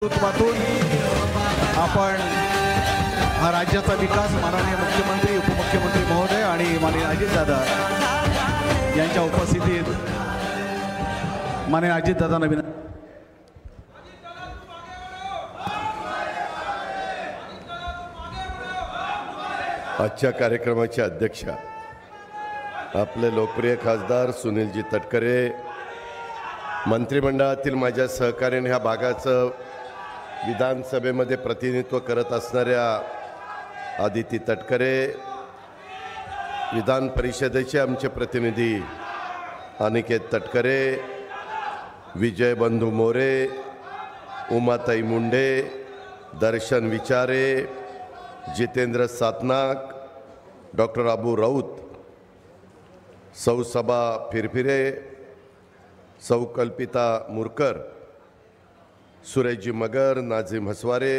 नेतृत्वातून आपण हा राज्याचा विकास माननीय मुख्यमंत्री उपमुख्यमंत्री महोदय आणि माननीय अजितदादा यांच्या उपस्थितीत माननीय अजितदादांना विनंती. आजच्या कार्यक्रमाचे अध्यक्ष आपले लोकप्रिय खासदार सुनीलजी तटकरे, मंत्रिमंडळातील माझ्या सहकार्याने ह्या भागाचं विधानसभेमध्ये प्रतिनिधित्व करत असणाऱ्या आदिती तटकरे, विधान परिषदेचे आमचे प्रतिनिधी अनिकेत तटकरे, विजय बंधू मोरे, उमाताई मुंडे, दर्शन विचारे, जितेंद्र सातनाक, डॉक्टर अबू राऊत, सौ सबा फिरफिरे, सौ कल्पिता मुरकर, सुरेशजी मगर, नाझीम हसवारे,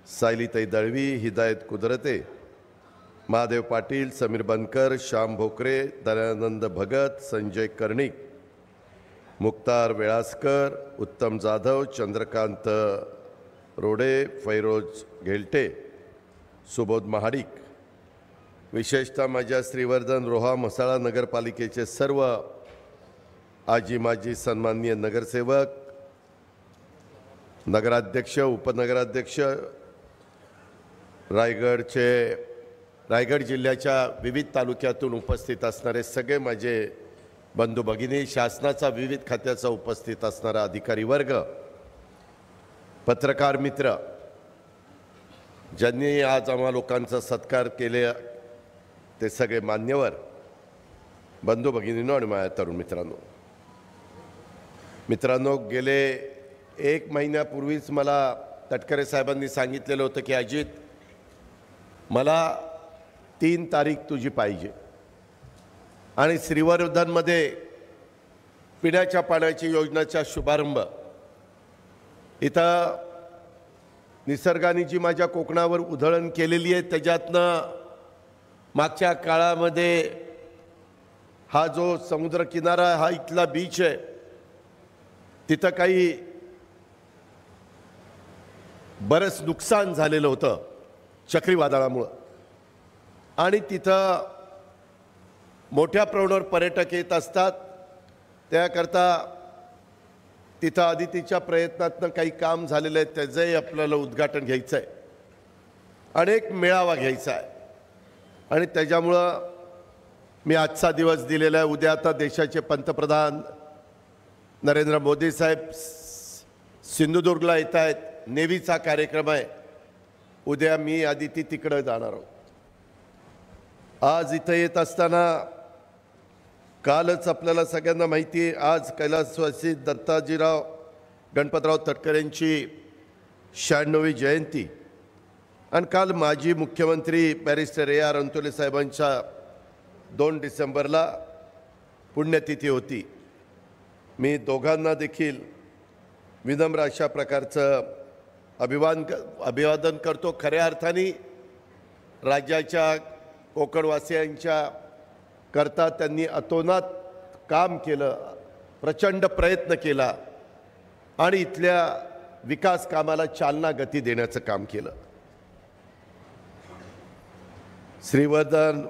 सायलीताई दळवी, हिदायत कुदरते, महादेव पाटील, समीर बनकर, श्याम भोकरे, दयानंद भगत, संजय कर्णिक, मुक्तार वेळासकर, उत्तम जाधव, चंद्रकांत रोडे, फैरोज घेलटे, सुबोध महाडिक, विशेषतः माझ्या श्रीवर्धन रोहा मसाळा नगरपालिकेचे सर्व आजी माजी सन्माननीय नगरसेवक, नगराध्यक्ष, उपनगराध्यक्ष, रायगड जिल्ह्याच्या विविध तालुक्यातून उपस्थित असणारे सगळे माझे बंधू भगिनी, शासनाचा विविध खात्याचा उपस्थित असणारा अधिकारी वर्ग, पत्रकार मित्र, ज्यांनी आज आम्हा लोकांचा सत्कार केले ते सगळे मान्यवर, बंधू भगिनींनो आणि माझ्या तरुण मित्रांनो, गेले 1 महिन्यापूर्वीच मला तटकरे साहेबांनी सांगितलेलं होतं की अजित, मला 3 तारीख तुझी पाहिजे आणि श्रीवर्धनमध्ये पिण्याच्या पाण्याची योजनेचा शुभारंभ. इथं निसर्गाने जी माझ्या कोकणावर उधळण केलेली आहे त्याच्यातनं मागच्या काळामध्ये हा जो समुद्र किनारा, हा इथला बीच आहे, तिथं काही बरंच नुकसान झालेलं होतं चक्रीवादळामुळं आणि तिथं मोठ्या प्रमाणावर पर्यटक येत असतात. त्याकरता तिथं आदितीच्या प्रयत्नातनं काही काम झालेलं आहे, त्याचंही आपल्याला उद्घाटन घ्यायचं आहे आणि एक मेळावा घ्यायचा आहे आणि त्याच्यामुळं मी आजचा दिवस दिलेला आहे. उद्या आता देशाचे पंतप्रधान नरेंद्र मोदी साहेब सिंधुदुर्गला येत आहेत, नेव्हीचा कार्यक्रम आहे. उद्या मी आदिती तिकडं जाणार आहोत. आज इथं येत असताना कालच आपल्याला सगळ्यांना माहिती आहे, आज कैलासवासी दत्ताजीराव गणपतराव तटकरेंची 96वी जयंती आणि काल माजी मुख्यमंत्री बॅरिस्टर AR अंतोले साहेबांच्या 2 डिसेंबरला पुण्यतिथी होती. मी दोघांना देखील विनम्र अशा प्रकारचं अभिवादन करतो. खऱ्या अर्थाने राज्याच्या कोकणवासियांच्या करता त्यांनी अतोनात काम केलं, प्रचंड प्रयत्न केला आणि इथल्या विकास कामाला चालना गती देण्याचं काम केलं. श्रीवर्धन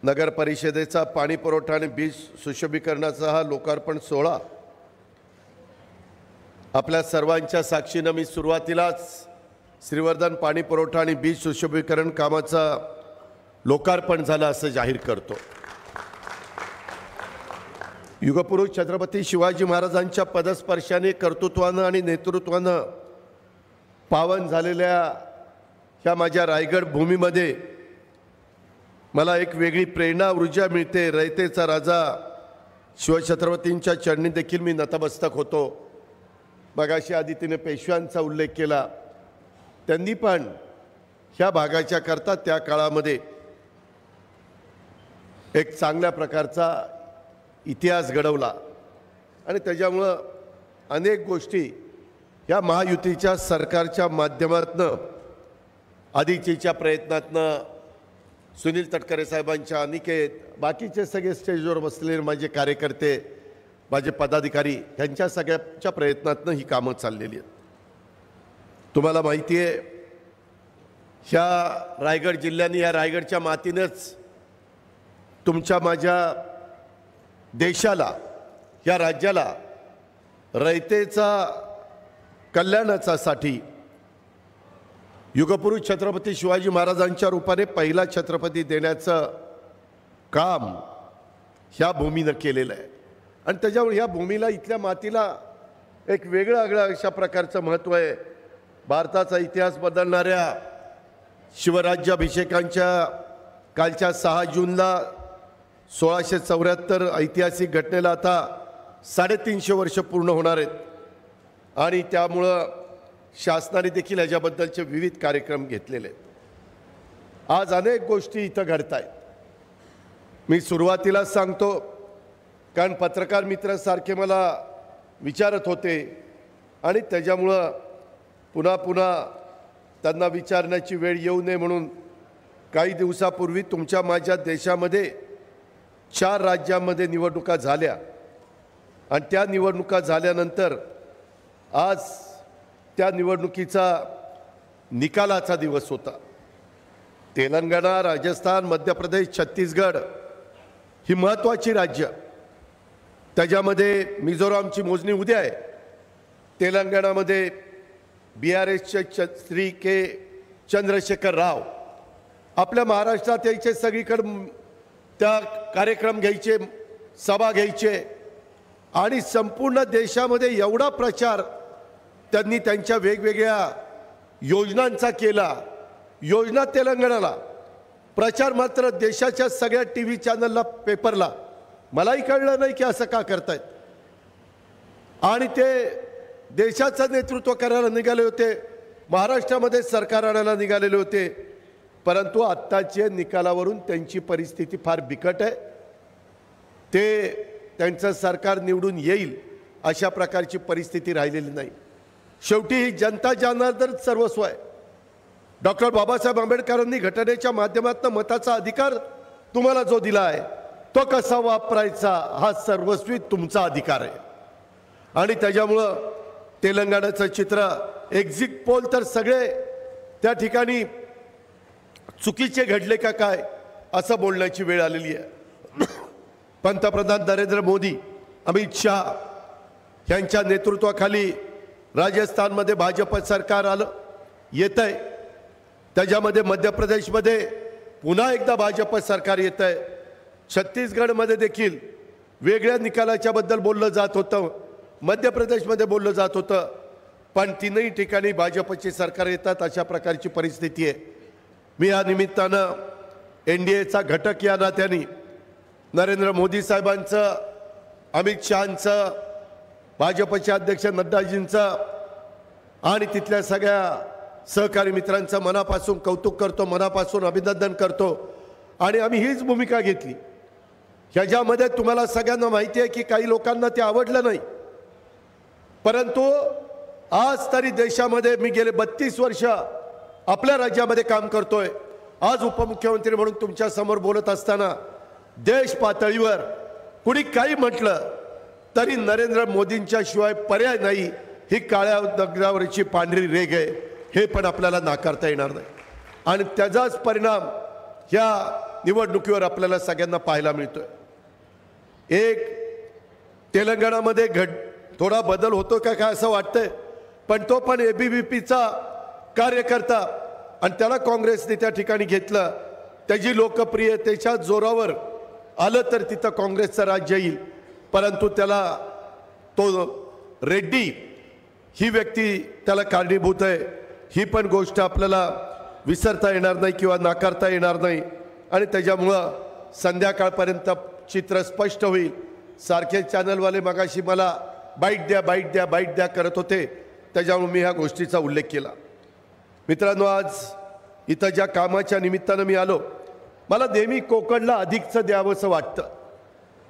नगर परिषदेचा पाणी पुरवठा आणि बीज सुशोभीकरणाचा हा लोकार्पण सोहळा आपल्या सर्वांच्या साक्षीनं मी सुरुवातीलाच श्रीवर्धन पाणी पुरवठा आणि बीज सुशोभीकरण कामाचा लोकार्पण झालं असं जाहीर करतो. युगपुरुष छत्रपती शिवाजी महाराजांच्या पदस्पर्शाने, कर्तृत्वानं आणि नेतृत्वानं पावन झालेल्या ह्या माझ्या रायगड भूमीमध्ये मला एक वेगळी प्रेरणा, ऊर्जा मिळते. रयतेचा राजा शिवछत्रपतींच्या चरणी देखील मी नतमस्तक होतो. मगाशी आदितीने पेशव्यांचा उल्लेख केला, त्यांनी पण ह्या भागाच्या करता त्या काळामध्ये एक चांगल्या प्रकारचा इतिहास घडवला आणि त्याच्यामुळं अनेक गोष्टी ह्या महायुतीच्या सरकारच्या माध्यमातून, आदितीच्या प्रयत्नातनं, सुनील तटकरे साहेबांच्या, अनिकेत, बाकीचे सगळे स्टेजवर बसलेले माझे कार्यकर्ते, माझे पदाधिकारी यांच्या सगळ्याच्या प्रयत्नातनं ही कामं चाललेली आहेत. तुम्हाला माहिती आहे ह्या रायगड जिल्ह्याने या रायगडच्या मातीनेच तुमच्या माझ्या देशाला या राज्याला रयतेचा कल्याणासाठी युगपुरुष छत्रपती शिवाजी महाराजांच्या रूपाने पहिला छत्रपती देण्याचं काम ह्या भूमीनं केलेलं आहे आणि त्याच्यामुळे ह्या भूमीला इथल्या मातीला एक वेगळं आगळं अशा प्रकारचं महत्त्व आहे. भारताचा इतिहास बदलणाऱ्या शिवराज्याभिषेकांच्या कालच्या 6 जूनला 1674 ऐतिहासिक घटनेला आता 350 वर्ष पूर्ण होणार आहेत आणि त्यामुळं शासनाने देखील ह्याच्याबद्दलचे विविध कार्यक्रम घेतलेले आहेत. आज अनेक गोष्टी इथं घडत आहेत. मी सुरुवातीलाच सांगतो कारण पत्रकार मित्रासारखे मला विचारत होते आणि त्याच्यामुळं पुन्हा पुन्हा त्यांना विचारण्याची वेळ येऊ नये म्हणून काही दिवसापूर्वी तुमच्या माझ्या देशामध्ये 4 राज्यांमध्ये निवडणुका झाल्या आणि त्या निवडणुका झाल्यानंतर आज त्या निवडणुकीचा निकालाचा दिवस होता. तेलंगणा, राजस्थान, मध्य प्रदेश, छत्तीसगड ही महत्त्वाची राज्य. त्याच्यामध्ये मिझोरामची मोजणी उद्या आहे. तेलंगणामध्ये BRSचे श्री के चंद्रशेखर राव आपल्या महाराष्ट्रात यायचे, सगळीकडे त्या कार्यक्रम घ्यायचे, सभा घ्यायचे आणि संपूर्ण देशामध्ये एवढा प्रचार त्यांनी त्यांच्या वेगवेगळ्या योजनांचा केला. योजना तेलंगणाला, प्रचार मात्र देशाच्या सगळ्या TV चॅनलला, पेपरला. मलाही कळलं नाही की असं का करतायत आणि ते देशाचं नेतृत्व करायला निघाले होते, महाराष्ट्रामध्ये सरकार आणायला निघालेले होते. परंतु आत्ताच्या निकालावरून त्यांची परिस्थिती फार बिकट आहे. त्यांचं सरकार निवडून येईल अशा प्रकारची परिस्थिती राहिलेली नाही. शेवटी ही जनता जनार्दन सर्वस्व आहे. डॉक्टर बाबासाहेब आंबेडकरांनी घटनेच्या माध्यमातून मताचा अधिकार तुम्हाला जो दिला आहे तो कसा वापरायचा हा सर्वस्वी तुमचा अधिकार आहे. आणि त्याच्यामुळं तेलंगणाचं चित्र, एक्झिट पोल तर सगळे त्या ठिकाणी चुकीचे घडले का काय असं बोलण्याची वेळ आलेली आहे. पंतप्रधान नरेंद्र मोदी, अमित शाह यांच्या नेतृत्वाखाली राजस्थानमध्ये भाजप सरकार आलं, येत आहे. त्याच्यामध्ये मध्य प्रदेशमध्ये पुन्हा एकदा भाजप सरकार येत आहे. छत्तीसगडमध्ये देखील वेगळ्या निकालाच्याबद्दल बोललं जात होतं, मध्य प्रदेशमध्ये बोललं जात होतं, पण तीनही ठिकाणी भाजपची सरकार येतात अशा प्रकारची परिस्थिती आहे. मी या निमित्तानं NDAचा घटक या नात्याने नरेंद्र मोदी साहेबांचं, अमित शहांचं, भाजपचे अध्यक्ष नड्डाजींचं आणि तिथल्या सगळ्या सहकारी मित्रांचं मनापासून कौतुक करतो, मनापासून अभिनंदन करतो. आणि आम्ही हीच भूमिका घेतली. ह्याच्यामध्ये तुम्हाला सगळ्यांना माहिती आहे की काही लोकांना ते आवडलं नाही, परंतु आज तरी देशामध्ये मी गेले 32 वर्ष आपल्या राज्यामध्ये काम करतोय. आज उपमुख्यमंत्री म्हणून तुमच्या समोर बोलत असताना देश पातळीवर कुणी काही म्हटलं तरी नरेंद्र मोदींच्या शिवाय पर्याय नाही, ही काळ्या दगडावरची पांढरी रेघ आहे, हे पण आपल्याला नाकारता येणार नाही. आणि त्याचाच परिणाम ह्या निवडणुकीवर आपल्याला सगळ्यांना पाहायला मिळतोय. एक तेलंगणामध्ये थोडा बदल होतो का काय असं वाटतंय, पण तो पण ABVPचा कार्यकर्ता आणि त्याला काँग्रेसने त्या ठिकाणी घेतलं. त्याची लोकप्रियतेच्या जोरावर आलं तर तिथं काँग्रेसचं राज्य येईल. परंतु त्याला तो रेड्डी ही व्यक्ती त्याला कारणीभूत आहे, ही पण गोष्ट आपल्याला विसरता येणार नाही किंवा नाकारता येणार नाही. आणि त्याच्यामुळं संध्याकाळपर्यंत चित्र स्पष्ट होईल. सारखे चॅनलवाले मगाशी मला बाईट द्या, बाईट द्या, बाईट द्या करत होते, त्याच्यामुळे मी ह्या गोष्टीचा उल्लेख केला. मित्रांनो, आज इथं ज्या कामाच्या निमित्तानं मी आलो, मला नेहमी कोकणला अधिकचं द्यावंसं वाटतं.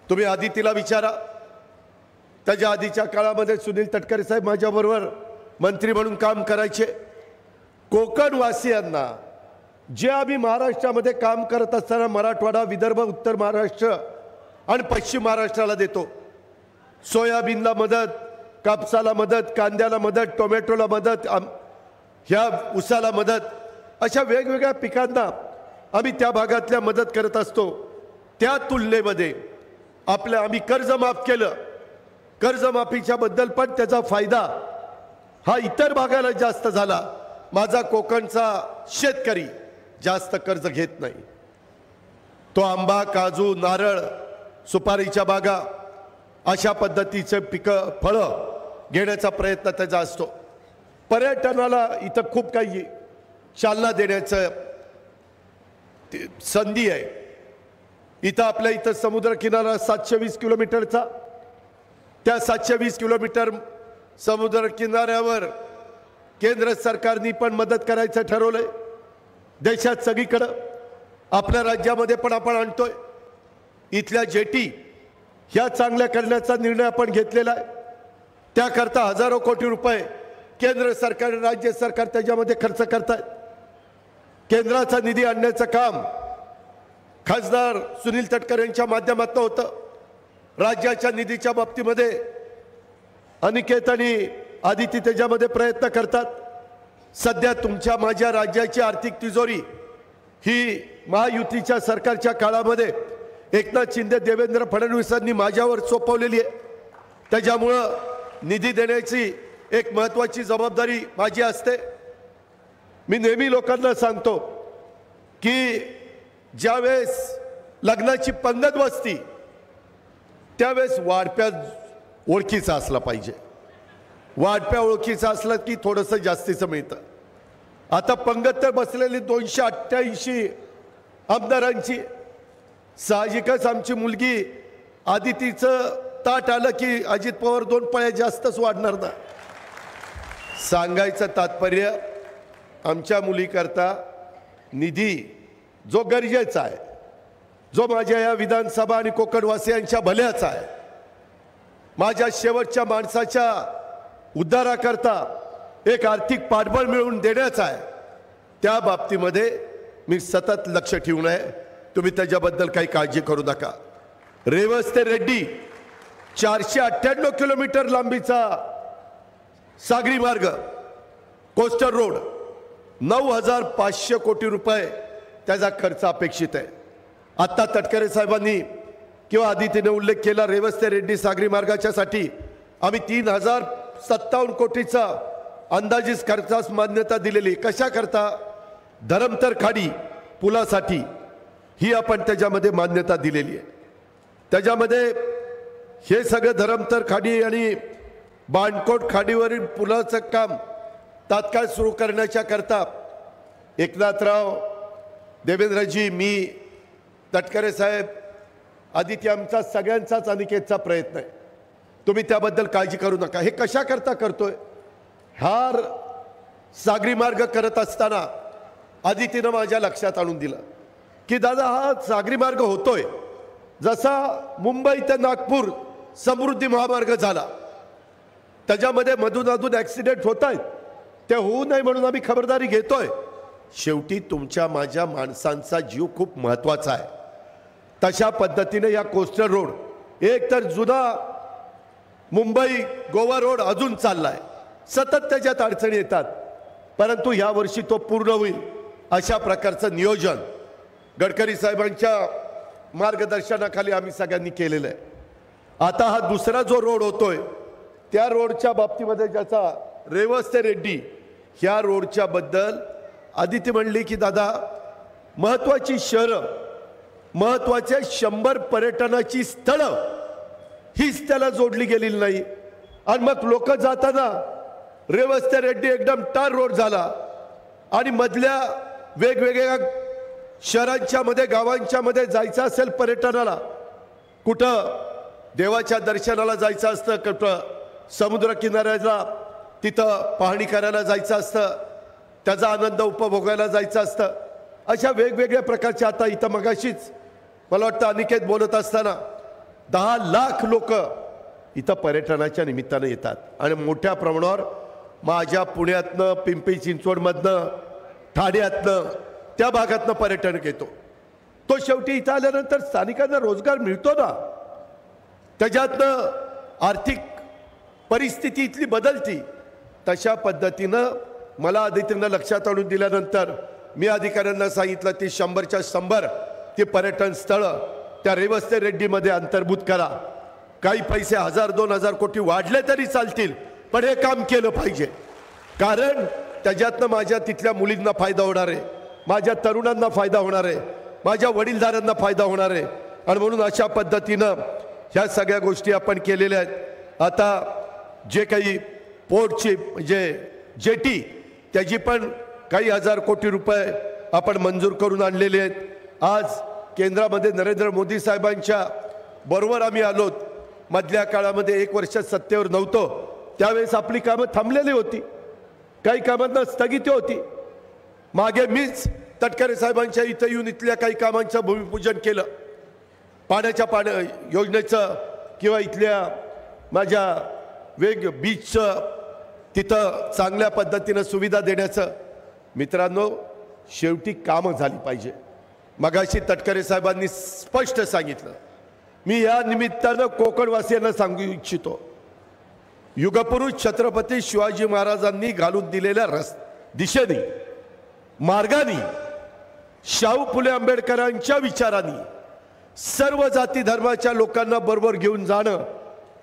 तुम्ही आदितीला विचारा, त्याच्या आधीच्या काळामध्ये सुनील तटकरे साहेब माझ्याबरोबर मंत्री म्हणून काम करायचे. कोकणवासियांना जे आम्ही महाराष्ट्रामध्ये काम करत असताना मराठवाडा, विदर्भ, उत्तर महाराष्ट्र आणि पश्चिम महाराष्ट्राला देतो. सोयाबीनला मदत, कापसाला मदत, कांद्याला मदत, टोमॅटोला मदत, ह्या ऊसाला मदत, अशा वेगवेगळ्या पिकांना आम्ही त्या भागातल्या मदत करत असतो. त्या तुलनेमध्ये आम्ही कर्ज माफ केलं. कर्जमाफीच्या बद्दल पण त्याचा फायदा हा इतर भागाला जास्त झाला. माझा कोकणचा शेतकरी जास्त कर्ज घेत नाही. तो आंबा, काजू, नारळ, सुपारीच्या बागा अशा पद्धतीचे पिकं, फळं घेण्याचा प्रयत्न त्याचा असतो. पर्यटनाला इथं खूप काही चालना देण्याचं संधी आहे. इथं आपल्या इथं समुद्र किनारा 720 किलोमीटरचा. त्या 720 किलोमीटर समुद्र किनाऱ्यावर केंद्र सरकारने पण मदत करायचं ठरवलंय. देशात सगळीकडं, आपल्या राज्यामध्ये पण आपण आणतोय. इथल्या जेटी ह्या चांगल्या करण्याचा निर्णय आपण घेतलेला आहे. त्याकरता हजारो कोटी रुपये केंद्र सरकार, राज्य सरकार त्याच्यामध्ये खर्च करतायत. केंद्राचा निधी आणण्याचं काम खासदार सुनील तटकरे यांच्या माध्यमातून होतं. राज्याच्या निधीच्या बाबतीमध्ये अनिकेत आणि आदिती त्याच्यामध्ये प्रयत्न करतात. सध्या तुमच्या माझ्या राज्याची आर्थिक तिजोरी ही महायुतीच्या सरकारच्या काळामध्ये एकनाथ शिंदे, देवेंद्र फडणवीसांनी माझ्यावर सोपवलेली आहे. त्याच्यामुळं निधी देण्याची एक महत्त्वाची जबाबदारी माझी असते. मी नेहमी लोकांना सांगतो की ज्यावेळेस लग्नाची पंगत बसती त्यावेळेस वाढप्या ओळखीचा असला पाहिजे. वाढप्या ओळखीचा असला की थोडंसं जास्तीचं मिळतं. आता पंगत तर बसलेली 288 आमदारांची. साहजिकच आमची मुलगी आदितीचं ताट आलं की अजित पवार 2 पळ्या जास्तच वाढणार ना. सांगायचं तात्पर्य, आमच्या मुलीकरता निधी जो गरजेचा आहे, जो माझ्या या विधानसभा आणि कोकणवासियांच्या भल्याचा आहे, माझ्या शेवटच्या माणसाच्या उद्धाराकरता एक आर्थिक पाठबळ मिळवून देण्याचा आहे, त्या बाबतीमध्ये मी सतत लक्ष ठेवून आहे. तुम्ही त्याच्याबद्दल काही काळजी करू नका. रेवस ते रेड्डी 498 किलोमीटर लांबीचा सागरी मार्ग, कोस्टल रोड, 9,500 कोटी रुपये त्याचा खर्च अपेक्षित आहे. आत्ता तटकरे साहेबांनी किंवा आदितीने उल्लेख केला, रेवस ते रेड्डी सागरी मार्गाच्यासाठी आम्ही 3,057 कोटीचा अंदाजित खर्चास मान्यता दिलेली. कशा करता? धरमतर खाडी पुलासाठी ही आपण त्याच्यामध्ये मान्यता दिलेली आहे. त्याच्यामध्ये हे सगळं धरमतर खाडी आणि बाणकोट खाडीवरील पुलाचं काम तात्काळ सुरू करण्याच्या करता एकनाथराव, देवेंद्रजी, मी, तटकरे साहेब, आदित्य, आमचा सगळ्यांचाच अनिकेतचा प्रयत्न आहे. तुम्ही त्याबद्दल काळजी करू नका. हे कशा करता करतोय? हा सागरी मार्ग करत असताना आदितीनं माझ्या लक्षात आणून दिलं की दादा, हा सागरी मार्ग होतोय जसा मुंबई ते नागपूर समृद्धी महामार्ग झाला, त्याच्यामध्ये मधून अधून ॲक्सिडेंट होत आहेत, ते होऊ नये म्हणून आम्ही खबरदारी घेतोय. शेवटी तुमच्या माझ्या माणसांचा जीव खूप महत्त्वाचा आहे. तशा पद्धतीने या कोस्टल रोड, एक तर जुना मुंबई गोवा रोड अजून चाललाय, सतत त्याच्यात अडचणी येतात, परंतु यावर्षी तो पूर्ण होईल अशा प्रकारचं नियोजन गडकरी साहेबांच्या मार्गदर्शनाखाली आम्ही सगळ्यांनी केलेलं आहे. आता हा दुसरा जो रोड होतोय त्या रोडच्या बाबतीमध्ये, ज्याचा रेवस ते रेड्डी, ह्या रोडच्या बद्दल आदिती म्हणली की दादा, महत्त्वाची शहरं, महत्त्वाचे 100 पर्यटनाची स्थळं हीच त्याला जोडली गेलेली नाही. आणि मग लोक जाताना रेवस ते रेड्डी एकदम टार रोड झाला आणि मधल्या वेगवेगळ्या शहरांच्या मध्ये, गावांच्या मध्ये जायचं असेल पर्यटनाला, कुठं देवाच्या दर्शनाला जायचं असतं, कुठं समुद्र किनाऱ्याला तिथं पाहणी करायला जायचं असतं, त्याचा आनंद उपभोगायला जायचं असतं, अशा वेगवेगळ्या प्रकारच्या. आता इथं मगाशीच मला वाटतं अनिकेत बोलत असताना 10 लाख लोक इथं पर्यटनाच्या निमित्तानं येतात आणि मोठ्या प्रमाणावर माझ्या पुण्यातनं, पिंपरी चिंचवडमधनं, ठाण्यातनं, त्या भागातनं पर्यटन येतो. तो शेवटी इथं आल्यानंतर स्थानिकांना रोजगार मिळतो ना, त्याच्यातनं आर्थिक परिस्थिती इथली बदलती. तशा पद्धतीनं मला अधिकाऱ्यांना लक्षात आणून दिल्यानंतर मी अधिकाऱ्यांना सांगितलं ती 100च्या 100 ती पर्यटन स्थळं त्या रेवस्ते रेड्डीमध्ये अंतर्भूत करा. काही पैसे 1000-2000 कोटी वाढले तरी चालतील, पण हे काम केलं पाहिजे. कारण त्याच्यातनं माझ्या तिथल्या मुलींना फायदा होणार आहे, माझ्या तरुणांना फायदा होणार आहे, माझ्या वडीलधाऱ्यांना फायदा होणार आहे. आणि म्हणून अशा पद्धतीनं ह्या सगळ्या गोष्टी आपण केलेल्या आहेत. आता जे काही पोर्टची म्हणजे जेटी त्याची पण काही 1000 कोटी रुपये आपण मंजूर करून आणलेले आहेत. आज केंद्रामध्ये नरेंद्र मोदी साहेबांच्या बरोबर आम्ही आलोत. मधल्या काळामध्ये 1 वर्ष सत्तेवर नव्हतो त्यावेळेस आपली कामं थांबलेली होती, काही कामांना स्थगिती होती. मागे मीच तटकरे साहेबांच्या इथं येऊन इथल्या काही कामांचं भूमिपूजन केलं. पाण्याच्या योजनेचं किंवा इथल्या माझ्या बीचचं तिथं चांगल्या पद्धतीनं सुविधा देण्याचं. मित्रांनो, शेवटी कामं झाली पाहिजे. मगाशी तटकरे साहेबांनी स्पष्ट सांगितलं. मी या निमित्तानं कोकणवासियांना सांगू इच्छितो, युगपुरुष छत्रपती शिवाजी महाराजांनी घालून दिलेल्या दिशेने मार्गाने शाहू फुले आंबेडकरांच्या विचारांनी सर्व जाती धर्माच्या लोकांना बरोबर घेऊन जाणं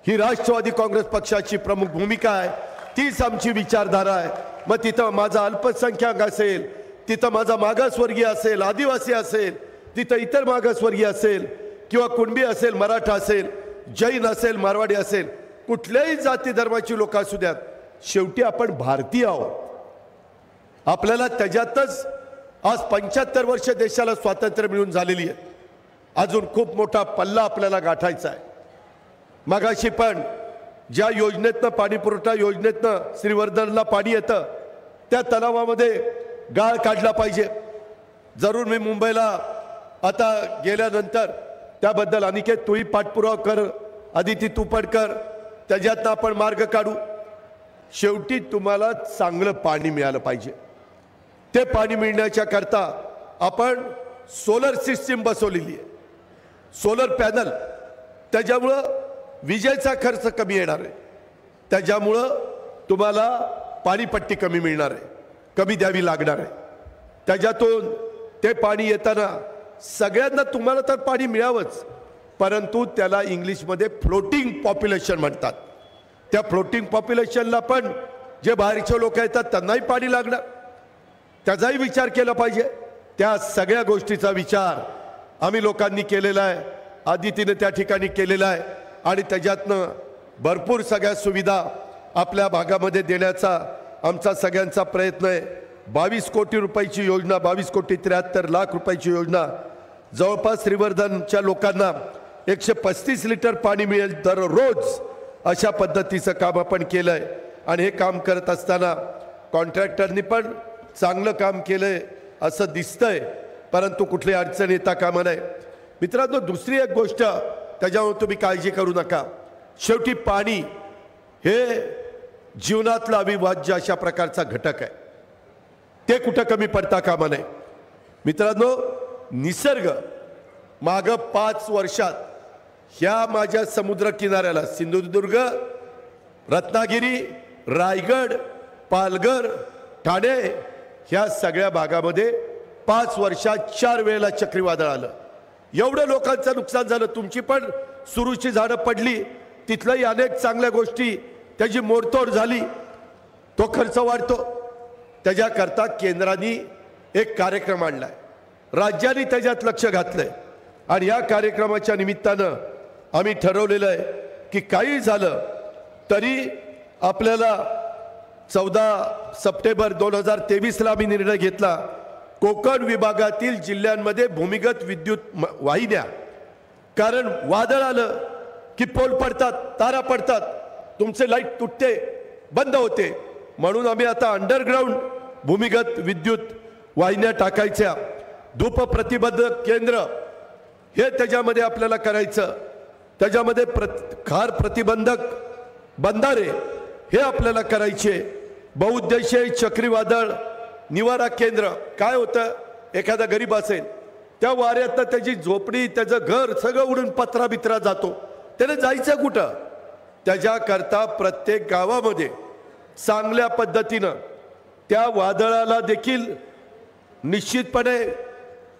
ही राष्ट्रवादी काँग्रेस पक्षाची प्रमुख भूमिका आहे. तीच आमची विचारधारा आहे. मग तिथं माझा अल्पसंख्याक असेल, तिथं माझा मागासवर्गीय असेल, आदिवासी असेल, तिथं इतर मागासवर्गीय असेल किंवा कुणबी असेल, मराठा असेल, जैन असेल, मारवाडी असेल, कुठल्याही जाती धर्माची लोक असू द्यात, शेवटी आपण भारतीय आहोत. आपल्याला त्याच्यातच आज 75 वर्ष देशाला स्वातंत्र्य मिळून झालेली आहे. अजून खूप मोठा पल्ला आपल्याला गाठायचा आहे. मगाशी पण ज्या योजनेतनं पाणी पुरवठा योजनेतनं श्रीवर्धनला पाणी येतं त्या तलावामध्ये गाळ काढला पाहिजे. जरूर मी मुंबईला आता गेल्यानंतर त्याबद्दल अनिकेत तूही पाठपुरावा कर, आदिती तू पण कर, त्याच्यातनं आपण मार्ग काढू. शेवटी तुम्हाला चांगलं पाणी मिळालं पाहिजे. ते पाणी मिळण्याच्या करता आपण सोलर सिस्टीम बसवलेली आहे, सोलर पॅनल. त्याच्यामुळं विजेचा खर्च कमी येणार आहे, त्याच्यामुळं तुम्हाला पाणीपट्टी कमी मिळणार आहे, कमी द्यावी लागणार आहे. त्याच्यातून ते पाणी येताना सगळ्यांना तुम्हाला तर पाणी मिळावंच, परंतु त्याला इंग्लिशमध्ये फ्लोटिंग पॉप्युलेशन म्हणतात. त्या फ्लोटिंग पॉप्युलेशनला पण जे बाहेरचे लोक येतात त्यांनाही पाणी लागणार, त्याचाही विचार केला पाहिजे. त्या सगळ्या गोष्टीचा विचार आम्ही लोकांनी केलेला आहे, आदितीने त्या ठिकाणी केलेला आहे. आणि त्याच्यातनं भरपूर सगळ्या सुविधा आपल्या भागामध्ये देण्याचा आमचा सगळ्यांचा प्रयत्न आहे. 22 कोटी रुपयाची योजना, 22 कोटी 73 लाख रुपयाची योजना, जवळपास श्रीवर्धनच्या लोकांना 135 लिटर पाणी मिळेल दररोज, अशा पद्धतीचं काम आपण केलं आहे. आणि हे काम करत असताना कॉन्ट्रॅक्टरनी पण चांगलं काम केलं आहे असं दिसतंय, परंतु कुठली अडचण येता कामा नये. मित्रांनो, दुसरी एक गोष्ट त्याच्यावर तुम्ही काळजी करू नका. शेवटी पाणी हे जीवनातला अविभाज्य अशा प्रकारचा घटक आहे, ते कुठं कमी पडता कामा नये. मित्रांनो, निसर्ग मागं 5 वर्षात ह्या माझ्या समुद्र किनाऱ्याला सिंधुदुर्ग, रत्नागिरी, रायगड, पालघर, ठाणे ह्या सगळ्या भागामध्ये 5 वर्षात 4 वेळेला चक्रीवादळ आलं. एवढं लोकांचं नुकसान झालं. तुमची पण सुरूची झाडं पडली, तिथल्याही अनेक चांगल्या गोष्टी त्याची मोडतोड झाली, तो खर्च वाढतो. त्याच्याकरता केंद्राने एक कार्यक्रम आणलाय, राज्याने त्याच्यात लक्ष घातलंय. आणि या कार्यक्रमाच्या निमित्तानं आम्ही ठरवलेलं आहे की काही झालं तरी आपल्याला 14 सप्टेंबर 2023ला आम्ही निर्णय घेतला, कोकण विभागातील जिल्ह्यांमध्ये भूमिगत विद्युत वाहिन्या, कारण वादळ आलं की पोल पडतात, तारा पडतात, तुमचे लाईट तुटते, बंद होते, म्हणून आम्ही आता अंडरग्राऊंड भूमिगत विद्युत वाहिन्या टाकायच्या. धूप प्रतिबंधक केंद्र हे त्याच्यामध्ये आपल्याला करायचं. त्याच्यामध्ये खार प्रतिबंधक बंधारे हे आपल्याला करायचे. बहुउद्देशीय चक्रीवादळ निवारा केंद्र. काय होतं, एखादा गरीब असेल त्या वाऱ्यातनं त्याची झोपडी, त्याचं घर सगळं उडून पत्रा बित्रा जातो, त्याने जायचं कुठं? त्याच्याकरता प्रत्येक गावामध्ये चांगल्या पद्धतीनं त्या वादळाला देखील निश्चितपणे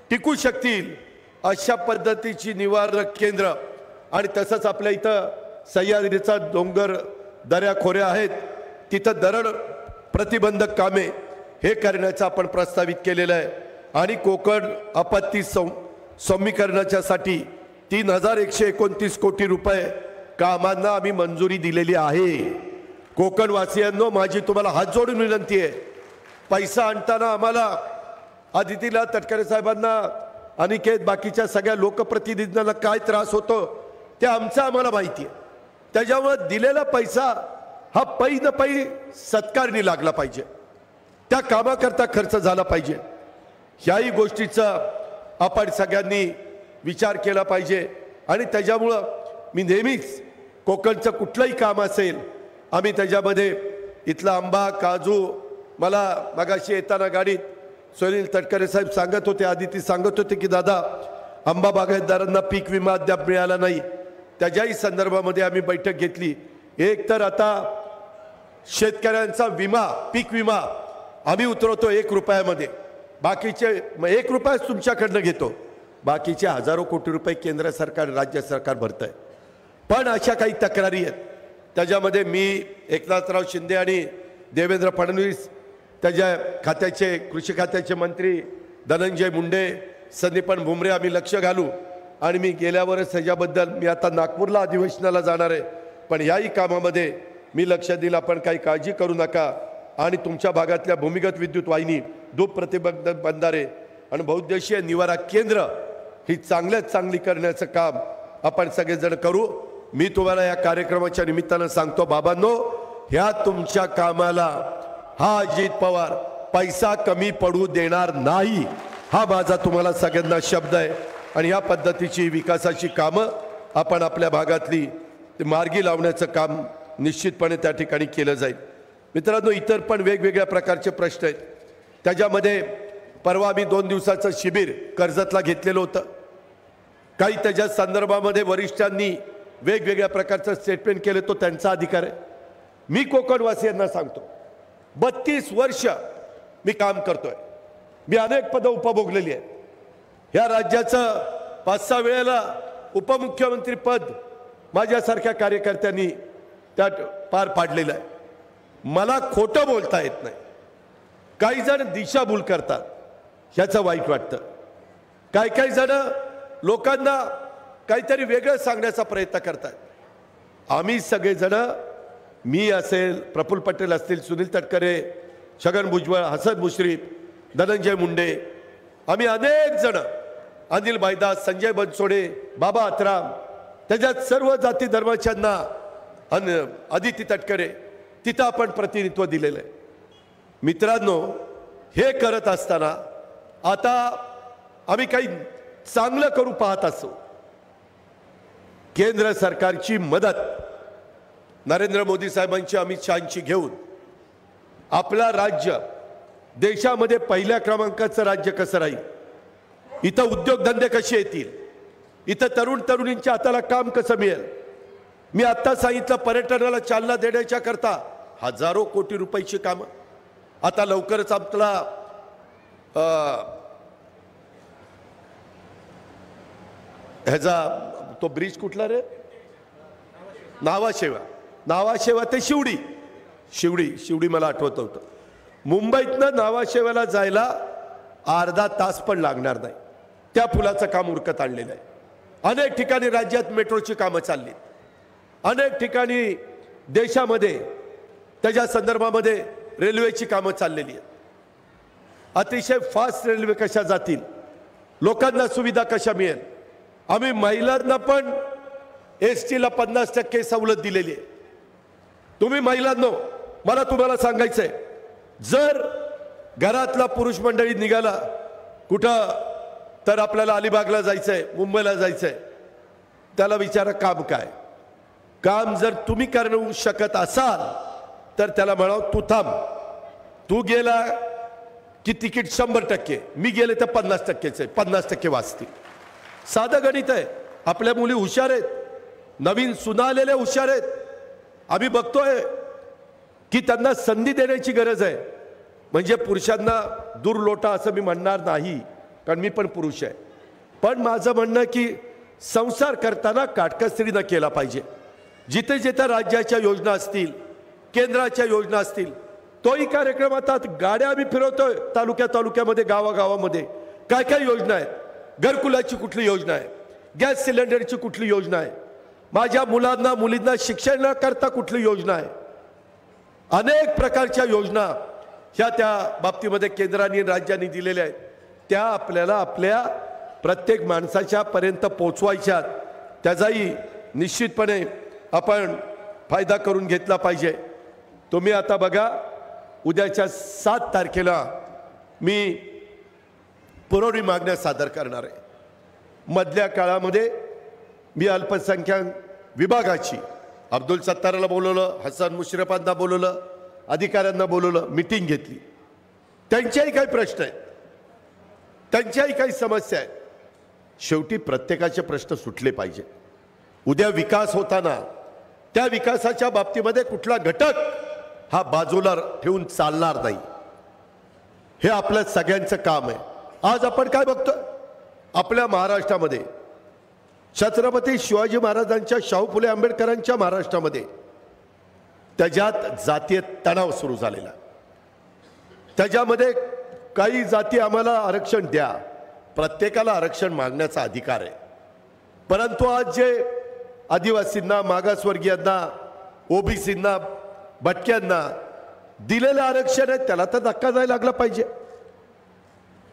टिकू शकतील अशा पद्धतीची निवारक केंद्र आणि तसंच आपल्या इथं सह्याद्रीचा डोंगर दऱ्या खोऱ्या आहेत, तिथं दरड प्रतिबंधक कामे हे करण्याचं आपण प्रस्तावित केलेलं आहे आणि कोकण आपत्ती सौम्यीकरणाच्यासाठी 3129 कोटी रुपये कामांना आम्ही मंजुरी दिलेली आहे। कोकणवासियांनो, माझी तुम्हाला हात जोडून विनंती आहे, पैसा आणताना आम्हाला आदितीला तटकरे साहेबांना अनिकेत बाकीच्या सगळ्या लोकप्रतिनिधींना काय त्रास होतो ते आमचं आम्हाला माहिती आहे। त्याच्यामुळे दिलेला पैसा हा पै न पै सत्कारणी लागला पाहिजे, त्या कामाकरता खर्च झाला पाहिजे। ह्याही गोष्टीचा आपण सगळ्यांनी विचार केला पाहिजे आणि त्याच्यामुळं मी नेहमीच कोकणचं कुठलंही काम असेल आम्ही त्याच्यामध्ये इथला आंबा काजू, मला मगाशी येताना गाडीत सुनील तटकरे साहेब सांगत होते, आदिती सांगत होते की दादा आंबा बागायतदारांना पीक विमा अद्याप मिळाला नाही, त्याच्याही संदर्भामध्ये आम्ही बैठक घेतली। एक तर आता शेतकऱ्यांचा विमा पीक विमा आम्ही उतरवतो 1 रुपयामध्ये, बाकीचे 1 रुपया तुमच्याकडनं घेतो, बाकीचे हजारो कोटी रुपये केंद्र सरकार राज्य सरकार भरतंय। पण अशा काही तक्रारी आहेत, त्याच्यामध्ये मी एकनाथराव शिंदे आणि देवेंद्र फडणवीस, त्याच्या खात्याचे कृषी खात्याचे मंत्री धनंजय मुंडे, संदीपन भुमरे आम्ही लक्ष घालू आणि मी गेल्यावरच त्याच्याबद्दल मी आता नागपूरला अधिवेशनाला जाणार आहे, पण याही कामामध्ये मी लक्ष दिलं। आपण काही काळजी करू नका आणि तुमच्या भागातल्या भूमिगत विद्युत वाहिनी, धूप प्रतिबंधक बंधारे आणि बहुउद्देशीय निवारा केंद्र ही चांगल्यात चांगली करण्याचं काम आपण सगळेजण करू। मी तुम्हाला या कार्यक्रमाच्या निमित्तानं सांगतो बाबांनो, ह्या तुमच्या कामाला हा अजित पवार पैसा कमी पडू देणार नाही, हा माझा तुम्हाला सगळ्यांना शब्द आहे। आणि या पद्धतीची विकासाची कामं आपण आपल्या भागातली मार्गी लावण्याचं काम निश्चितपणे त्या ठिकाणी केलं जाईल। मित्रांनो, इतर पण वेगवेगळ्या प्रकारचे प्रश्न आहेत, त्याच्यामध्ये परवा मी 2 दिवसाचं शिबिर कर्जतला घेतलेलं होतं। काही त्याच्या संदर्भामध्ये वरिष्ठांनी वेगवेगळ्या प्रकारचं स्टेटमेंट केले, तो त्यांचा अधिकार आहे। मी कोकणवासियांना सांगतो, 32 वर्ष मी काम करतोय, मी अनेक पदं उपभोगलेली आहेत, ह्या राज्याचं 5-6 वेळेला उपमुख्यमंत्री पद माझ्यासारख्या कार्यकर्त्यांनी त्यात पार पाडलेलं आहे। मला खोटं बोलता येत नाही, काही जण दिशाभूल करतात, ह्याचं वाईट वाटतं, काही जण लोकांना काहीतरी वेगळं सांगण्याचा प्रयत्न करतात। आम्ही सगळेजण, मी असेल, प्रफुल्ल पटेल असतील, सुनील तटकरे, छगन भुजबळ, हसन मुश्रीफ, धनंजय मुंडे, आम्ही अनेक जण, अनिल भाईदास, संजय बनसोडे, बाबा अतराम, त्याच्यात सर्व जाती धर्माच्यांना आदिती तटकरे, तिथं आपण प्रतिनिधित्व दिलेलं आहे। मित्रांनो, हे करत असताना आता आम्ही काही चांगलं करू पाहत असो, केंद्र सरकारची मदत नरेंद्र मोदी साहेबांची, अमित शहांची घेऊन आपला राज्य देशामध्ये पहिल्या क्रमांकाचं राज्य कसं राहील, इथं उद्योगधंदे कसे येतील, इथं तरुण तरुणींच्या हाताला काम कसं मिळेल। मी आता सांगितलं, पर्यटनाला चालना देण्याच्या करता हजारो कोटी रुपयाची कामं, आता लवकरच आपला ह्याचा तो ब्रिज कुठला रे, नावाशेवा ते शिवडी मला आठवत होतं। मुंबईतनं नावाशेवाला जायला अर्धा तास पण लागणार नाही, त्या पुलाचं काम उरकत आणलेलं आहे। अनेक ठिकाणी राज्यात मेट्रोची कामं चालली, अनेक ठिकाणी देशामध्ये त्याच्या संदर्भामध्ये रेल्वेची कामं चाललेली आहेत। अतिशय फास्ट रेल्वे कशा जातील, लोकांना सुविधा कशा मिळेल। आम्ही महिलांना पण एसटीला 50% सवलत दिलेली आहे। तुम्ही महिलांनो, मला तुम्हाला सांगायचंय, जर घरातला पुरुष मंडळी निघाला कुठं, तर आपल्याला अलिबागला जायचंय, मुंबईला जायचंय, त्याला विचारा काम काय। काम जर तुम्ही करू शकत असाल तर त्याला म्हणावं तू थांब, तू गेला की तिकीट 100%, मी गेले तर 50%च आहे, 50% वाचतील। साधं गणित आहे। आपल्या मुली हुशार आहेत, नवीन सुना आलेल्या हुशार आहेत, आम्ही बघतोय की त्यांना संधी देण्याची गरज आहे। म्हणजे पुरुषांना दूर लोटा असं मी म्हणणार नाही, कारण मी पण पुरुष आहे. पण माझं म्हणणं की संसार करताना काटकसरीनं केला पाहिजे. जिथे जिथे राज्याच्या योजना असतील, केंद्राच्या योजना असतील, तोही कार्यक्रम आता गाड्या आम्ही फिरवतोय तालुक्यामध्ये, गावागावामध्ये. काय काय योजना आहेत, घरकुलाची कुठली योजना आहे, गॅस सिलेंडरची कुठली योजना आहे, माझ्या मुलांना मुलींना शिक्षणाकरता कुठली योजना आहे. अनेक प्रकारच्या योजना ह्या त्या बाबतीमध्ये केंद्राने राज्यांनी दिलेल्या आहेत. त्या आपल्याला आपल्या प्रत्येक माणसाच्या पर्यंत पोचवायच्यात. त्याचाही निश्चितपणे आपण फायदा करून घेतला पाहिजे. तुम्ही आता बघा, उद्याच्या 7 तारखेला मी पुरवणी मागण्या सादर करणार आहे. मधल्या काळामध्ये मी अल्पसंख्याक विभागाची अब्दुल सत्तारला बोलवलं, हसन मुश्रफांना बोलवलं, अधिकाऱ्यांना बोलवलं, मीटिंग घेतली. त्यांच्याही काही प्रश्न आहेत, त्यांच्याही काही समस्या आहेत. शेवटी प्रत्येकाचे प्रश्न सुटले पाहिजे. उद्या विकास होताना त्या विकासाच्या बाबतीमध्ये कुठला घटक हा बाजूला ठेवून चालणार नाही. हे आपल्या सगळ्यांचं काम आहे. आज आपण काय बघतोय, आपल्या महाराष्ट्रामध्ये छत्रपती शिवाजी महाराजांच्या, शाहू फुले आंबेडकरांच्या महाराष्ट्रामध्ये त्याच्यात जातीय तणाव सुरू झालेला. त्याच्यामध्ये काही जाती आम्हाला आरक्षण द्या, प्रत्येकाला आरक्षण मागण्याचा अधिकार आहे. परंतु आज जे आदिवासींना, मागासवर्गीयांना, ओबीसींना, भटक्यांना दिलेलं आरक्षण आहे त्याला तर धक्का जायला लागला पाहिजे.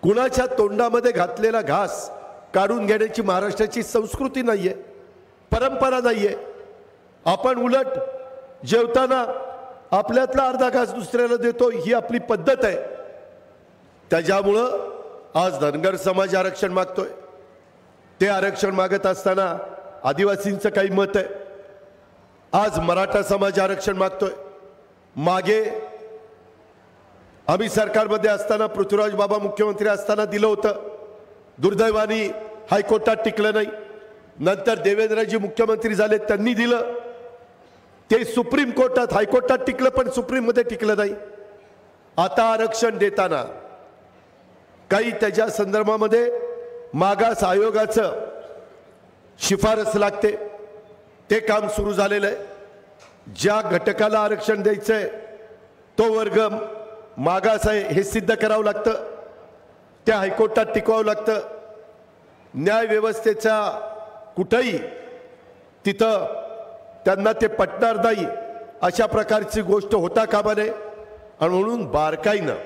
कुणाच्या तोंडामध्ये घातलेला घास काढून घेण्याची महाराष्ट्राची संस्कृती नाहीये, परंपरा नाहीये. आपण उलट जेवताना आपल्यातला अर्धा घास दुसऱ्याला देतो, ही आपली पद्धत आहे. त्याच्यामुळं आज धनगर समाज आरक्षण मागतोय. ते आरक्षण मागत असताना आदिवासींचं काही मत आहे. आज मराठा समाज आरक्षण मागतोय. मागे आम्ही सरकारमध्ये असताना, पृथ्वीराज बाबा मुख्यमंत्री असताना दिलं होतं. दुर्दैवाने हायकोर्टात टिकलं नाही. नंतर देवेंद्रजी मुख्यमंत्री झाले, त्यांनी दिलं. ते सुप्रीम कोर्टात, हायकोर्टात टिकलं, पण सुप्रीम मध्ये टिकलं नाही. आता आरक्षण देताना काही त्याच्या संदर्भामध्ये मागास आयोगाचं शिफारस लागते. ते काम सुरू झालेलं आहे. ज्या घटकाला आरक्षण द्यायचंय तो वर्ग मागास आहे हे सिद्ध करावं लागतं. त्या हायकोर्टात टिकवावं लागतं. न्याय व्यवस्थेचा कुठंही तिथं त्यांना ते पटणार नाही अशा प्रकारची गोष्ट होता कामा नये. आणि म्हणून बारकाईनं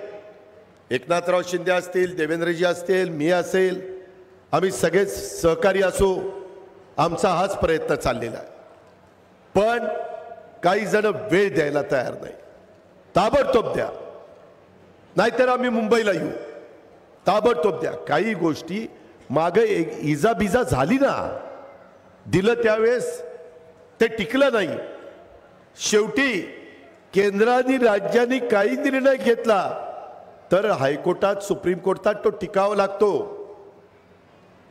एकनाथराव शिंदे असतील, देवेंद्रजी असतील, मी असेल, आम्ही सगळेच सहकारी असो, आमचा हाच प्रयत्न चाललेला आहे. पण काही जण वेळ द्यायला तयार नाही. ताबडतोब द्या, नाहीतर आम्ही मुंबईला येऊ. ताबडतोब द्या. काही गोष्टी मागे इजा बिजा झाली ना, दिलं त्यावेळेस ते टिकलं नाही. शेवटी केंद्राने राज्यांनी काही निर्णय घेतला तर हायकोर्टात, सुप्रीम कोर्टात तो टिकावा लागतो.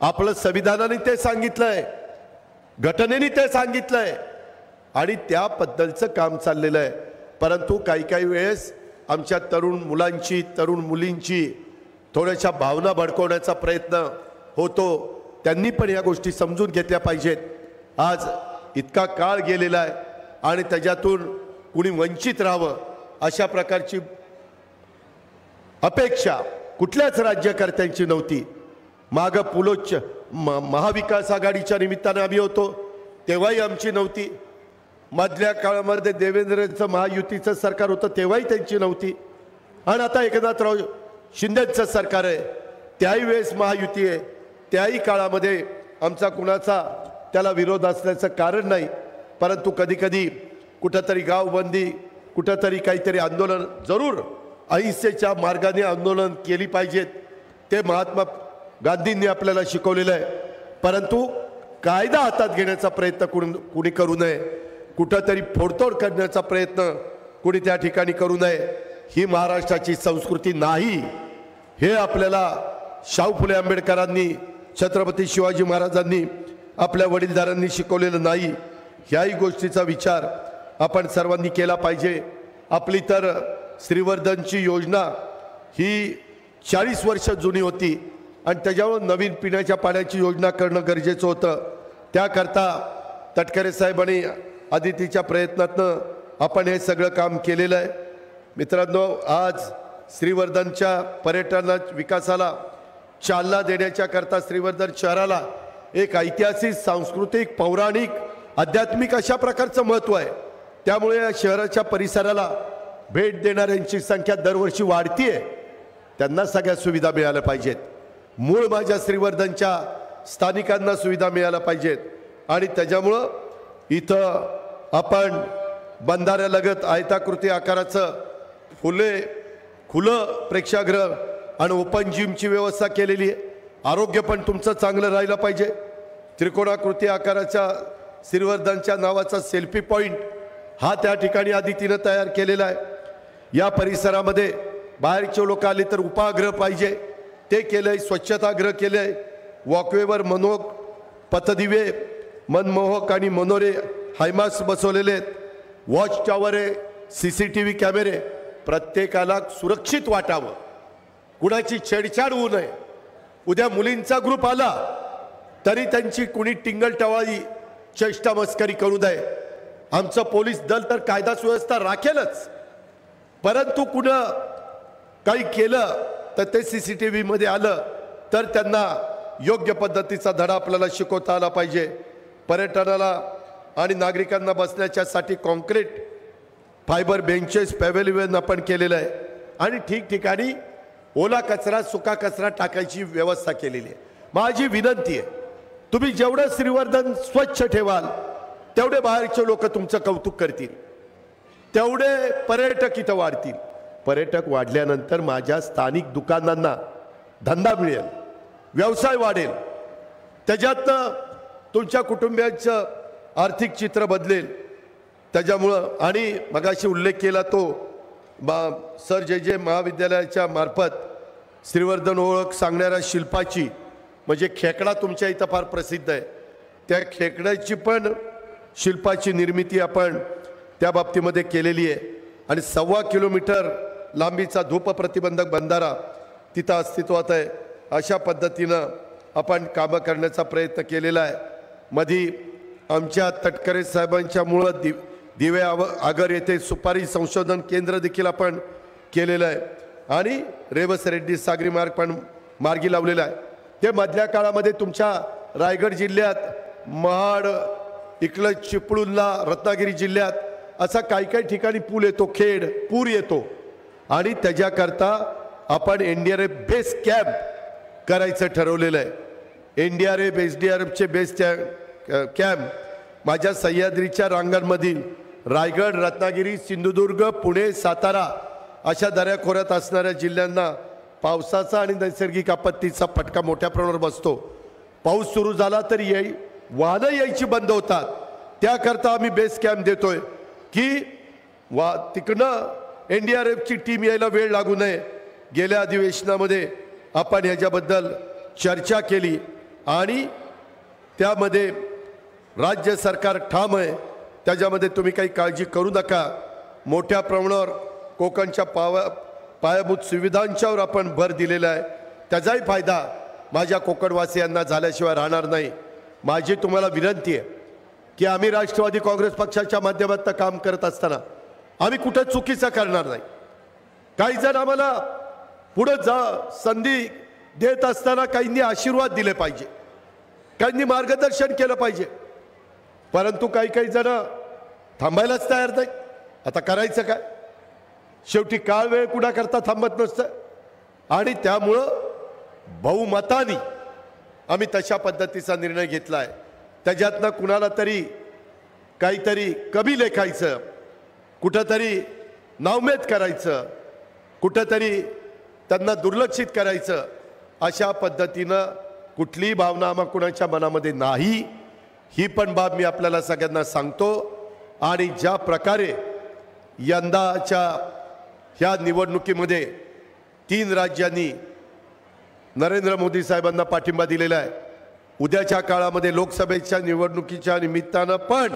आपलं संविधानाने ते सांगितलंय, घटनेने ते सांगितलंय आणि त्याबद्दलचं काम चाललेलं आहे. परंतु काही काही वेळेस आमच्या तरुण मुलांची, तरुण मुलींची थोड्याशा भावना भडकवण्याचा प्रयत्न होतो. त्यांनी पण या गोष्टी समजून घेतल्या पाहिजेत. आज इतका काळ गेलेला आहे आणि त्याच्यातून कुणी वंचित राहावं अशा प्रकारची अपेक्षा कुठल्याच राज्यकर्त्यांची नव्हती. मागं पुलोच महाविकास आघाडीच्या निमित्ताने आम्ही होतो तेव्हाही आमची नव्हती. मधल्या काळामध्ये देवेंद्रचं महायुतीचं सरकार होतं तेव्हाही त्यांची नव्हती. आणि आता एकनाथराव शिंदेचं सरकार आहे, त्याही वेळेस महायुती आहे. त्याही काळामध्ये आमचा कुणाचा त्याला विरोध असल्याचं कारण नाही. परंतु कधी कधी कुठंतरी गावबंदी, कुठंतरी काहीतरी आंदोलन, जरूर अहिंसेच्या मार्गाने आंदोलन केली पाहिजेत. ते महात्मा गांधींनी आपल्याला शिकवलेलं आहे. परंतु कायदा हातात घेण्याचा प्रयत्न कुणी करू नये. कुठंतरी फोडतोड करण्याचा प्रयत्न कुणी त्या ठिकाणी करू नये. ही महाराष्ट्राची संस्कृती नाही. हे आपल्याला शाहू फुले आंबेडकरांनी, छत्रपती शिवाजी महाराजांनी, आपल्या वडीलधारांनी शिकवलेलं नाही. ह्याही गोष्टीचा विचार आपण सर्वांनी केला पाहिजे. आपली तर श्रीवर्धनची योजना ही 40 वर्ष जुनी होती आणि त्याच्यावर नवीन पिण्याच्या पाण्याची योजना करणं गरजेचं होतं. त्याकरता तटकरे साहेबांनी आदितीच्या प्रयत्नातनं आपण हे सगळं काम केलेलं आहे. मित्रांनो, आज श्रीवर्धनच्या पर्यटन विकासाला चालना देण्याच्या करता श्रीवर्धन शहराला एक ऐतिहासिक, सांस्कृतिक, पौराणिक, आध्यात्मिक अशा प्रकारचं महत्त्व आहे. त्यामुळे या शहराच्या परिसराला भेट देणाऱ्यांची संख्या दरवर्षी वाढतीये. त्यांना सगळ्या सुविधा मिळाल्या पाहिजेत. मूळ माझ्या श्रीवर्धनच्या स्थानिकांना सुविधा मिळाल्या पाहिजेत आणि त्याच्यामुळं इथं आपण बंधाऱ्यालगत आयताकृती आकाराचं खुलं प्रेक्षागृह आणि ओपन जिमची व्यवस्था केलेली आहे. आरोग्य पण तुमचं चांगलं राहिलं पाहिजे. त्रिकोणाकृती आकाराच्या श्रीवर्धनच्या नावाचा सेल्फी पॉईंट हा त्या ठिकाणी आदितीनं तयार केलेला आहे. या परिसरामध्ये बाहेरचे लोक आले तर उपाहागृह पाहिजे ते केलंय. स्वच्छतागृह केलंय. वॉकवेवर मनोहक पथदिवे, मनमोहक आणि मनोरे हायमास बसवलेले आहेत. वॉच टॉवर आहे. CCTV कॅमेरे. प्रत्येकाला सुरक्षित वाटावं, कुणाची छेडछाड होऊ नये. उद्या मुलींचा ग्रुप आला तरी त्यांची कुणी टिंगलटवाळी चेष्टा मस्करी करू नये. आमचं पोलीस दल तर कायदा सुव्यवस्था राखेलच, परंतु कुणं काही केलं तर ते CCTV मध्ये आलं तर त्यांना योग्य पद्धतीचा धडा आपल्याला शिकवता आला पाहिजे. पर्यटनाला आणि नागरिकांना बसण्याच्यासाठी कॉन्क्रीट फायबर बेंचेस, पॅव्हेलियन आपण केलेलं आहे आणि ठिकठिकाणी ओला कचरा, सुका कचरा टाकायची व्यवस्था केलेली आहे. माझी विनंती आहे, तुम्ही जेवढं श्रीवर्धन स्वच्छ ठेवाल तेवढे बाहेरचे लोक तुमचं कौतुक करतील, तेवढे पर्यटक इथं वाढतील. पर्यटक वाढल्यानंतर माझ्या स्थानिक दुकानांना धंदा मिळेल, व्यवसाय वाढेल, त्याच्यातनं तुमच्या कुटुंबियांचं आर्थिक चित्र बदलेल. त्याच्यामुळं आणि मगाशी उल्लेख केला तो सर जे महाविद्यालयाच्या मार्फत श्रीवर्धन ओळख सांगणाऱ्या शिल्पाची, म्हणजे खेकडा तुमच्या इथं फार प्रसिद्ध आहे, त्या खेकड्याची पण शिल्पाची निर्मिती आपण त्या बाबतीमध्ये केलेली आहे. आणि 1.25 किलोमीटर लांबीचा धूप प्रतिबंधक बंधारा तिथं अस्तित्वात आहे. अशा पद्धतीनं आपण कामं करण्याचा प्रयत्न केलेला आहे. मधी आमच्या तटकरे साहेबांच्या मुळं दिवे आगर येथे सुपारी संशोधन केंद्र देखील आपण केलेलं आहे आणि रेवस रेड्डी सागरी मार्ग पण मार्गी लावलेला आहे. ते मधल्या काळामध्ये तुमच्या रायगड जिल्ह्यात, महाड, इकडं चिपळूणला, रत्नागिरी जिल्ह्यात असा काही ठिकाणी पूल येतो, खेड पूर येतो आणि त्याच्याकरता आपण NDRF बेस कॅम्प करायचं ठरवलेलं आहे. NDRF SDRFचे बेस कॅम्प माझ्या सह्याद्रीच्या रांगांमधील रायगड, रत्नागिरी, सिंधुदुर्ग, पुणे, सातारा अशा दऱ्याखोऱ्यात असणाऱ्या जिल्ह्यांना पावसाचा आणि नैसर्गिक आपत्तीचा फटका मोठ्या प्रमाणावर बसतो. पाऊस सुरू झाला तर वाहनं यायची बंद होतात. त्याकरता आम्ही बेस कॅम्प देतोय की तिकडनं NDRFची टीम यायला वेळ लागू नये. गेल्या अधिवेशनामध्ये आपण ह्याच्याबद्दल चर्चा केली आणि त्यामध्ये राज्य सरकार ठाम आहे, त्याच्यामध्ये तुम्ही काही काळजी करू नका. मोठ्या प्रमाणावर कोकणच्या पायाभूत सुविधांच्यावर आपण भर दिलेला आहे. त्याचाही फायदा माझ्या कोकणवासियांना झाल्याशिवाय राहणार नाही. माझी तुम्हाला विनंती आहे की आम्ही राष्ट्रवादी काँग्रेस पक्षाच्या माध्यमातून काम करत असताना आम्ही कुठं चुकीचं करणार नाही. काही जण आम्हाला पुढे संधी देत असताना काहींनी आशीर्वाद दिले पाहिजे, काहींनी मार्गदर्शन केलं पाहिजे, परंतु काही जण थांबायलाच तयार नाही. आता करायचं काय? शेवटी काळ वेळ कुणाकरता थांबत नसतं आणि त्यामुळं बहुमतानी आम्ही तशा पद्धतीचा निर्णय घेतला आहे. त्याच्यातनं कुणाला तरी काहीतरी कमी लेखायचं, कुठंतरी नावमेद करायचं, कुठंतरी त्यांना दुर्लक्षित करायचं, अशा पद्धतीनं कुठलीही भावना आम्हा कुणाच्या मनामध्ये नाही. ही पण बाब मी आपल्याला सगळ्यांना सांगतो. आणि ज्या प्रकारे यंदाच्या ह्या निवडणुकीमध्ये 3 राज्यांनी नरेंद्र मोदी साहेबांना पाठिंबा दिलेला आहे, उद्याच्या काळामध्ये लोकसभेच्या निवडणुकीच्या निमित्तानं पण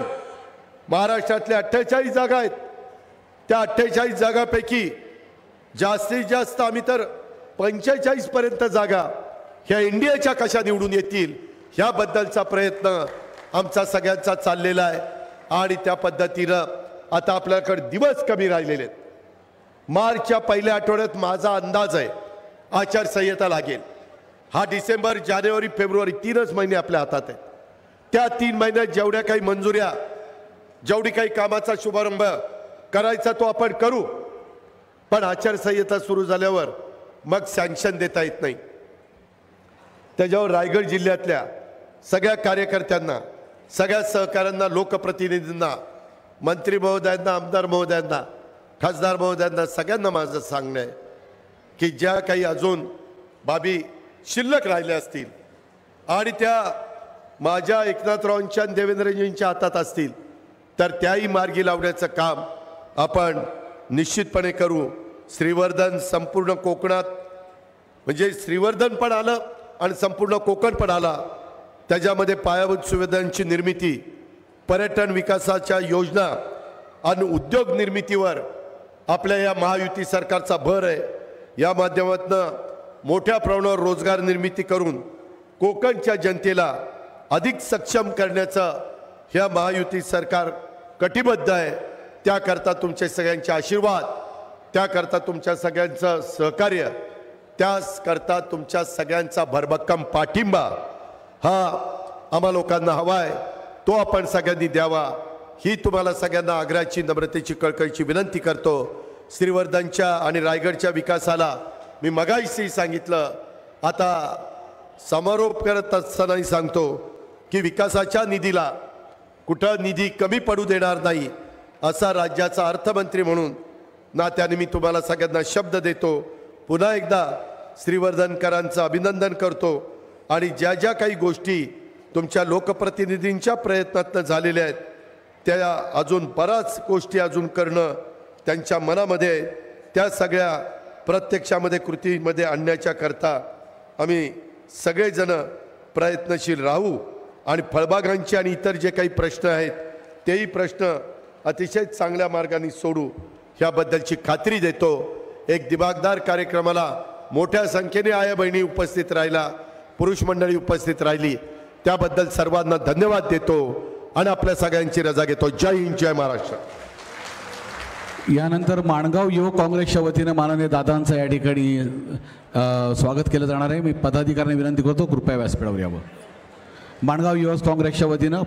महाराष्ट्रातल्या 48 जागा आहेत. त्या 48 जागांपैकी जास्तीत जास्त आम्ही तर 45 पर्यंत जागा ह्या इंडियाच्या कशा निवडून येतील ह्याबद्दलचा प्रयत्न आमचा सगळ्यांचा चाललेला आहे आणि त्या पद्धतीनं आता आपल्याकडे दिवस कमी राहिलेले आहेत. मार्चच्या पहिल्या आठवड्यात माझा अंदाज आहे आचारसंहिता लागेल. हा डिसेंबर जानेवारी फेब्रुवारी 3च महिने आपल्या हातात आहेत. त्या 3 महिन्यात जेवढ्या काही मंजुऱ्या जेवढी काही कामाचा शुभारंभ करायचा तो आपण करू, पण आचारसंहिता सुरू झाल्यावर मग सँक्शन देता येत नाही. त्याच्यावर रायगड जिल्ह्यातल्या सगळ्या कार्यकर्त्यांना, सगळ्या सहकाऱ्यांना, लोकप्रतिनिधींना, मंत्री महोदयांना, आमदार महोदयांना, खासदार महोदयांना सगळ्यांना माझं सांगणं आहे की ज्या काही अजून बाबी शिल्लक राहिल्या असतील आणि त्या माझ्या एकनाथरावांच्या आणि देवेंद्रजींच्या हातात असतील तर त्याही मार्गी लावण्याचं काम आपण निश्चितपणे करू. श्रीवर्धन संपूर्ण कोकणात म्हणजे श्रीवर्धन पण आलं आणि संपूर्ण कोकण पण आला. त्याच्यामध्ये पायाभूत सुविधांची निर्मिती, पर्यटन विकासाच्या योजना आणि उद्योग निर्मितीवर आपल्या या महायुती सरकारचा भर आहे. या माध्यमातून मोठ्या प्रमाणावर रोजगार निर्मिती करून कोकणच्या जनतेला अधिक सक्षम करण्याचं ह्या महायुती सरकार कटिबद्ध आहे. त्याकरता तुमचे सगळ्यांचे आशीर्वाद, त्याकरता तुमच्या सगळ्यांचं सहकार्य, त्याकरता तुमच्या सगळ्यांचा भरभक्कम पाठिंबा हा आम्हा लोकांना हवा आहे. तो आपण सगळ्यांनी द्यावा ही तुम्हाला सगळ्यांना आग्रहाची, नम्रतेची, कळकळीची विनंती करतो. श्रीवर्धनच्या आणि रायगडच्या विकासाला मी मगाशी सांगितलं, आता समारोप करत असतानाही सांगतो की विकासाच्या निधीला कुठं निधी कमी पडू देणार नाही असा राज्याचा अर्थमंत्री म्हणून नात्याने मी तुम्हाला सगळ्यांना शब्द देतो. पुन्हा एकदा श्रीवर्धनकरांचं अभिनंदन करतो आणि ज्या ज्या काही गोष्टी तुमच्या लोकप्रतिनिधींच्या प्रयत्नातून झालेल्या आहेत त्या अजून बऱ्याच गोष्टी अजून करणं त्यांच्या मनामध्ये आहे. त्या सगळ्या प्रत्यक्षामध्ये कृतीमध्ये आणण्याच्या करता आम्ही सगळेजण प्रयत्नशील राहू आणि फळबागांचे आणि इतर जे काही प्रश्न आहेत तेही प्रश्न अतिशय चांगल्या मार्गाने सोडू ह्याबद्दलची खात्री देतो. एक दिमागदार कार्यक्रमाला मोठ्या संख्येने आया बहिणी उपस्थित राहिला, पुरुष मंडळी उपस्थित राहिली, त्याबद्दल सर्वांना धन्यवाद देतो आणि आपल्या सगळ्यांची रजा घेतो. जय हिंद, जय महाराष्ट्र. यानंतर माणगाव युवक काँग्रेसच्या वतीनं माननीय दादांचं या ठिकाणी स्वागत केलं जाणार आहे. मी पदाधिकाऱ्यांना विनंती करतो कृपया व्यासपीठावर यावं. माणगाव युवक काँग्रेसच्या वतीनं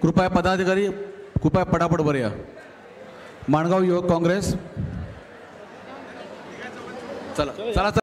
कृपया पदाधिकारी कृपया पटापट वर या. माणगाव युवक काँग्रेस चला चला.